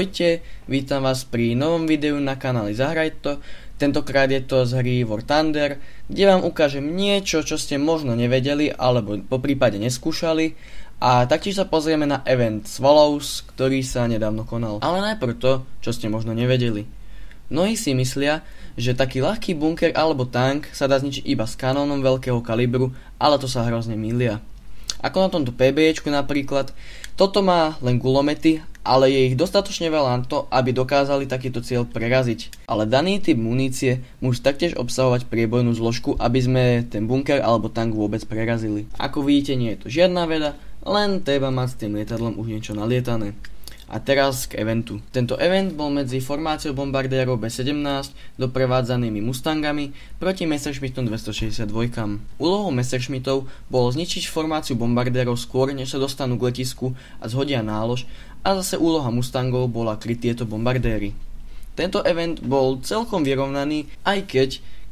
Ahojte, vítam vás pri novom videu na kanáli Zahraj to. Tentokrát je to z hry War Thunder, kde vám ukážem niečo, čo ste možno nevedeli alebo po prípade neskúšali. A taktiež sa pozrieme na event Swallows, ktorý sa nedávno konal. Ale najprv to, čo ste možno nevedeli. Mnohí si myslia, že taký ľahký bunker alebo tank sa dá zničiť iba s kanónom veľkého kalibru, ale to sa hrozne mýlia. Ako na tomto PBčku napríklad, toto má len gulomety, ale je ich dostatočne veľa na to, aby dokázali takýto cieľ preraziť. Ale daný typ munície musí taktiež obsahovať priebojnú zložku, aby sme ten bunker alebo tank vôbec prerazili. Ako vidíte, nie je to žiadna veda, len treba mať s tým lietadlom už niečo nalietané. A teraz k eventu. Tento event bol medzi formáciou bombardérov B-17 doprevádzanými Mustangami proti Messerschmittom 262. Úlohou Messerschmittov bolo zničiť formáciu bombardérov skôr, než sa dostanú k letisku a zhodia nálož, a zase úloha Mustangov bola kryť tieto bombardéry. Tento event bol celkom vyrovnaný, aj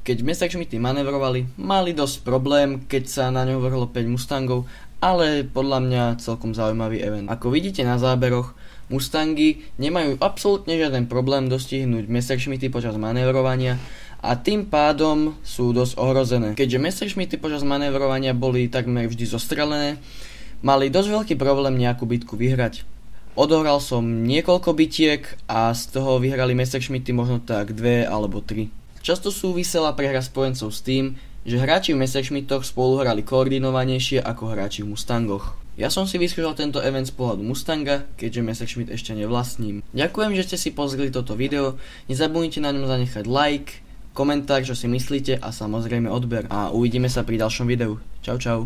keď Messerschmitty manevrovali, mali dosť problém, keď sa na ňo vrhlo 5 Mustangov, ale podľa mňa celkom zaujímavý event. Ako vidíte na záberoch, Mustangy nemajú absolútne žiaden problém dostihnúť Messerschmitty počas manévrovania a tým pádom sú dosť ohrozené. Keďže Messerschmitty počas manévrovania boli takmer vždy zostrelené, mali dosť veľký problém nejakú bitku vyhrať. Odohral som niekoľko bitiek a z toho vyhrali Messerschmitty možno tak 2 alebo 3. Často súvisela prehra spojencov s tým, že hráči v Messerschmittoch spolu hrali koordinovanejšie ako hráči v Mustangoch. Ja som si vyskúšal tento event z pohľadu Mustanga, keďže Messerschmitt ešte nevlastním. Ďakujem, že ste si pozreli toto video, nezabudnite na ňom zanechať like, komentár, čo si myslíte a samozrejme odber. A uvidíme sa pri ďalšom videu. Čau čau.